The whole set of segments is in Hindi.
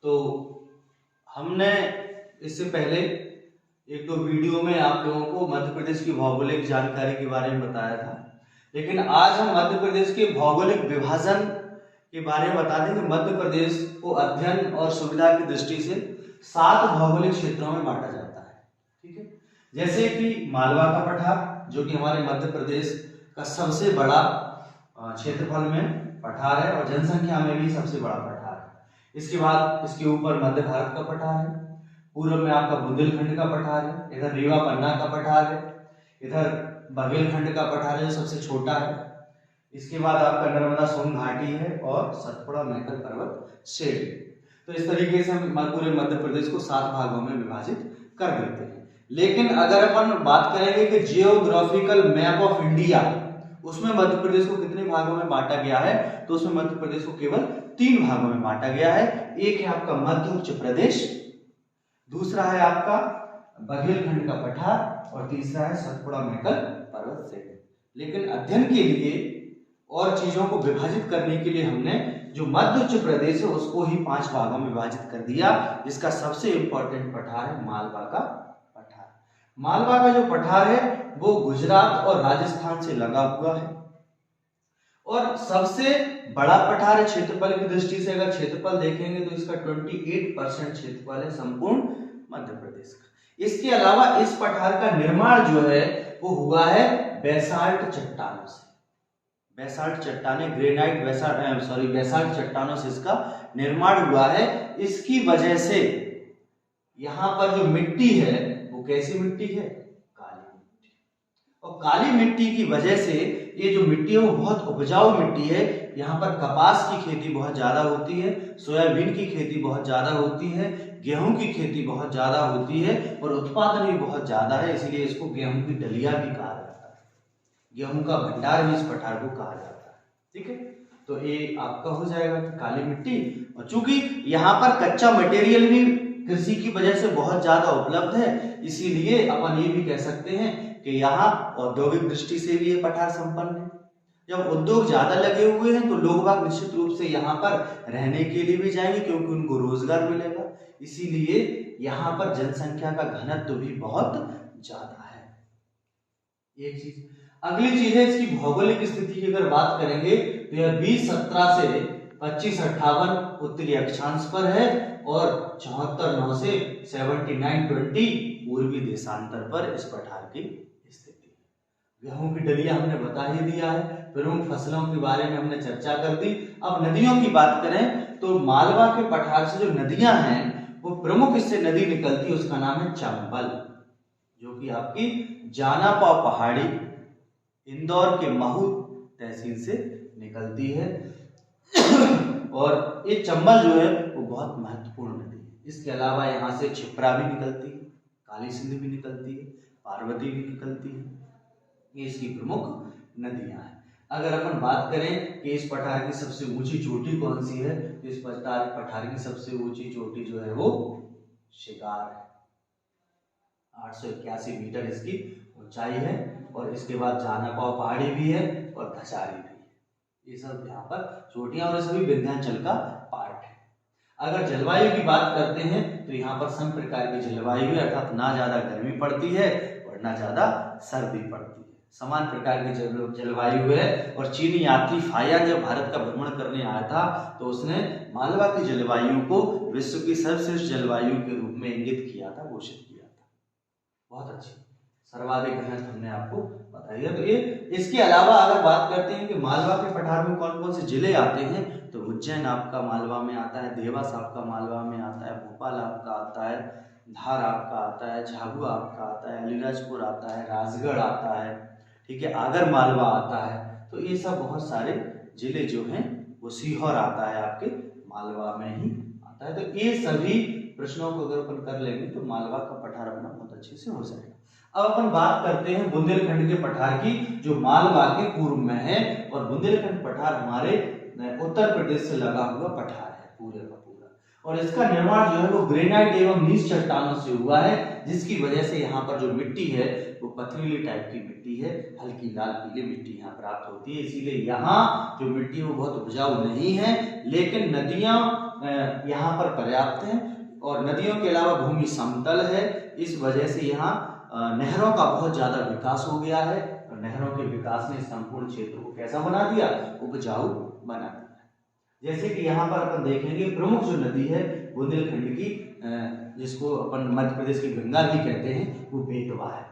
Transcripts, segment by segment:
तो हमने इससे पहले एक दो वीडियो में आप लोगों को मध्य प्रदेश की भौगोलिक जानकारी के बारे में बताया था, लेकिन आज हम मध्य प्रदेश के भौगोलिक विभाजन के बारे में बता दें कि मध्य प्रदेश को अध्ययन और सुविधा की दृष्टि से 7 भौगोलिक क्षेत्रों में बांटा जाता है। ठीक है, जैसे कि मालवा का पठार जो कि हमारे मध्य प्रदेश का सबसे बड़ा क्षेत्रफल में पठार है और जनसंख्या में भी सबसे बड़ा पठार है। इसके बाद इसके ऊपर मध्य भारत का पठार है, पूर्व में आपका बुंदेलखंड का पठार है, इधर रीवा पन्ना का पठार है, इधर बघेलखंड का पठार है जो सबसे छोटा है। इसके बाद आपका नर्मदा सोन घाटी है और सतपुड़ा मैकल पर्वत श्रेणी। तो इस तरीके से हम पूरे मध्य प्रदेश को 7 भागों में विभाजित कर देते हैं। लेकिन अगर अपन बात करेंगे कि जियोग्राफिकल मैप ऑफ इंडिया, उसमें मध्य प्रदेश को कितने भागों में बांटा गया है, तो उसमें मध्य प्रदेश को केवल 3 भागों में बांटा गया है। एक है आपका मध्य उच्च प्रदेश, दूसरा है आपका बघेलखंड का पठार और तीसरा है सतपुड़ा मैकल पर्वत श्रेणी। लेकिन अध्ययन के लिए और चीजों को विभाजित करने के लिए हमने जो मध्य उच्च प्रदेश है उसको ही 5 भागों में विभाजित कर दिया, जिसका सबसे इंपॉर्टेंट पठार है मालवा का पठार। मालवा का जो पठार है वो गुजरात और राजस्थान से लगा हुआ है और सबसे बड़ा पठार है क्षेत्रफल की दृष्टि से। अगर क्षेत्रफल देखेंगे तो इसका 28% क्षेत्रफल है संपूर्ण मध्य प्रदेश का। इसके अलावा इस पठार का निर्माण जो है वो हुआ है बेसाल्ट चट्टानों से। बेसाल्ट चट्टानें, ग्रेनाइट बेसाल्ट चट्टानों से इसका निर्माण हुआ है। इसकी वजह से यहां पर जो मिट्टी है वो कैसी मिट्टी है, काली मिट्टी। और काली मिट्टी की वजह से ये जो मिट्टी है वो बहुत उपजाऊ मिट्टी है। यहाँ पर कपास की खेती बहुत ज्यादा होती है, सोयाबीन की खेती बहुत ज्यादा होती है, गेहूं की खेती बहुत ज्यादा होती है और उत्पादन भी बहुत ज्यादा है। इसीलिए इसको गेहूं की डलिया भी कहा जाता है, गेहूं का भंडार भी इस पठार को कहा जाता है। ठीक है, तो ये आपका हो जाएगा काली मिट्टी। और चूंकि यहाँ पर कच्चा मटेरियल भी कृषि की वजह से बहुत ज्यादा उपलब्ध है, इसीलिए अपन ये भी कह सकते हैं कि यहाँ औद्योगिक दृष्टि से भी ये पठार संपन्न है। जब उद्योग ज्यादा लगे हुए हैं तो लोग बाग निश्चित रूप से यहाँ पर रहने के लिए भी जाएंगे क्योंकि उनको रोजगार मिलेगा। इसीलिए यहाँ पर जनसंख्या का घनत्व भी बहुत ज्यादा है। एक चीज, अगली चीज है इसकी भौगोलिक स्थिति की अगर बात करेंगे तो यह 20-17 से 25-58 उत्तरी अक्षांश पर है और 74-9 से 79-20 पूर्वी देशांतर पर इस पठार की स्थिति है। गेहूं की डलिया हमने बता ही दिया है, प्रमुख फसलों के बारे में हमने चर्चा कर दी। अब नदियों की बात करें तो मालवा के पठार से जो नदियां हैं वो प्रमुख इससे नदी निकलती है, उसका नाम है चंबल, जो कि आपकी जानापाव पहाड़ी इंदौर के महू तहसील से निकलती है। और ये चंबल जो है वो बहुत महत्वपूर्ण नदी है। इसके अलावा यहाँ से क्षिप्रा भी निकलती है, काली सिंधु भी निकलती है, पार्वती भी निकलती है। ये इसकी प्रमुख नदियां हैं। अगर अपन बात करें कि इस पठार की सबसे ऊंची चोटी कौन सी है, तो इस पठार की सबसे ऊंची चोटी जो है वो शिगार है। 881 मीटर इसकी ऊंचाई है और इसके बाद जानापाव पहाड़ी भी है और धसारी भी है। ये सब यहाँ पर चोटियां और सभी विंध्याचल का पार्ट है। अगर जलवायु की बात करते हैं तो यहाँ पर सम प्रकार की जलवायु है, अर्थात ना ज्यादा गर्मी पड़ती है और ना ज्यादा सर्दी पड़ती है, समान प्रकार की जलवायु है। और चीनी यात्री फायान जब भारत का भ्रमण करने आया था तो उसने मालवा की जलवायु को विश्व की सर्वश्रेष्ठ जलवायु के रूप में इंगित किया था, घोषित किया था। बहुत अच्छी, सर्वाधिक घनत्व हमने आपको बता दिया। तो ये इसके अलावा अगर बात करते हैं कि मालवा के पठार में कौन कौन से जिले आते हैं, तो उज्जैन आपका मालवा में आता है, देवास आपका मालवा में आता है, भोपाल आपका आता है, धार आपका आता है, झाबुआ आपका आता है, अलीराजपुर आता है, राजगढ़ आता है, ठीक है, आगर मालवा आता है। तो ये सब बहुत सारे जिले जो हैं वो सीहोर आता है आपके मालवा में ही आता है। तो ये सभी प्रश्नों को अगर अपन कर लेंगे तो मालवा का पठार अपना बहुत अच्छे से हो जाएगा। अब अपन बात करते हैं बुंदेलखंड के पठार की, जो मालवा के पूर्व में है। और बुंदेलखंड पठार हमारे उत्तर प्रदेश से लगा हुआ पठार है पूरे का पूरा, और इसका निर्माण जो है वो ग्रेनाइट एवं नीच चट्टानों से हुआ है, जिसकी वजह से यहाँ पर जो मिट्टी है वो पथरीली टाइप की मिट्टी है, हल्की लाल पीली मिट्टी यहाँ प्राप्त होती है। इसीलिए यहाँ जो मिट्टी है वो बहुत उपजाऊ नहीं है, लेकिन नदियां यहाँ पर पर्याप्त है और नदियों के अलावा भूमि समतल है। इस वजह से यहाँ नहरों का बहुत ज्यादा विकास हो गया है और नहरों के विकास ने संपूर्ण क्षेत्र को कैसा बना दिया, उपजाऊ बना दिया। जैसे कि यहाँ पर अपन देखेंगे प्रमुख जो नदी है बुंदेलखंड की, जिसको अपन मध्य प्रदेश की गंगा भी कहते हैं, वो बेतवा है।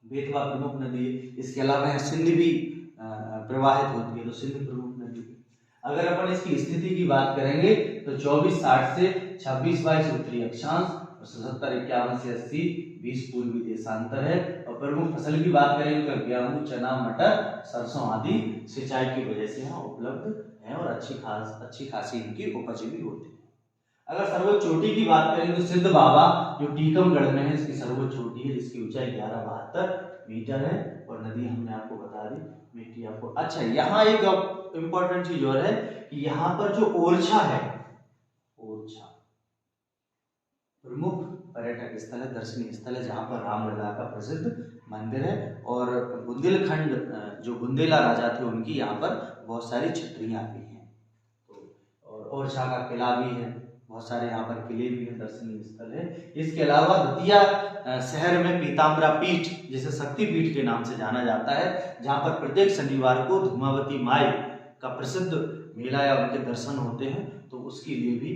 बेतवा प्रमुख नदी है। इसके अलावा यहाँ सिंध भी प्रवाहित होती है, तो सिंध प्रमुख नदी है। अगर अपन इसकी स्थिति की बात करेंगे तो 24-60 से 26-22 उत्तरी अक्षांश और 77-51 से 80 20 पूर्वी देशांतर है। और प्रमुख फसल की बात करेंगे तो गेहूं, चना, मटर, सरसों आदि सिंचाई की वजह से यहाँ उपलब्ध है और अच्छी खासी इनकी उपज भी होती है। अगर सर्वोच्च चोटी की बात करें तो सिद्ध बाबा जो टीकमगढ़ में है, इसकी सर्वोच्च चोटी है, जिसकी ऊंचाई 1172 मीटर है और नदी हमने आपको बता दी मिट्टी आपको। अच्छा, यहाँ एक इंपॉर्टेंट चीज और है कि यहाँ पर जो ओरछा है, ओरछा प्रमुख पर्यटक स्थल है, दर्शनीय स्थल है, जहाँ पर रामलला का प्रसिद्ध मंदिर है। और बुंदेलखंड जो बुंदेला राजा थे उनकी यहाँ पर बहुत सारी छतरियां भी हैं। तो और ओरछा का किला भी है, बहुत सारे यहाँ पर किले भी हैं, दर्शनीय स्थल है। इसके अलावा दतिया शहर में पीताम्बरा पीठ, जिसे शक्ति पीठ के नाम से जाना जाता है, जहाँ पर प्रत्येक शनिवार को धूमावती माई का प्रसिद्ध मेला या उनके दर्शन होते हैं, तो उसके लिए भी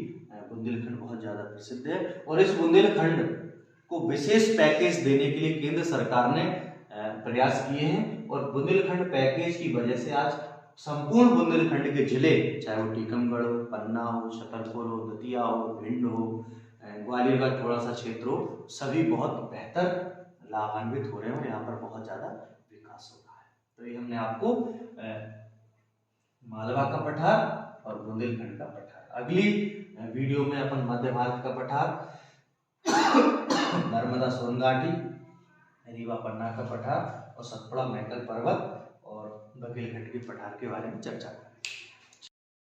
बुंदेलखंड बहुत ज्यादा प्रसिद्ध है। और इस बुंदेलखंड को विशेष पैकेज देने के लिए केंद्र सरकार ने प्रयास किए हैं और बुंदेलखंड पैकेज की वजह से आज संपूर्ण बुंदेलखंड के जिले, चाहे वो टीकमगढ़ हो, पन्ना हो, छतरपुर हो, दतिया हो, भिंड हो, ग्वालियर का थोड़ा सा क्षेत्र हो, सभी बहुत बेहतर लाभान्वित हो रहे हैं और यहाँ पर बहुत ज्यादा विकास हो रहा है। तो ये हमने आपको मालवा का पठार और बुंदेलखंड का पठार, अगली वीडियो में अपन मध्य भारत का पठार, नर्मदा सोन घाटी, रीवा पन्ना का पठार और सतपुड़ा मैकल पर्वत और बघेलखंड के पठार के बारे में चर्चा करें।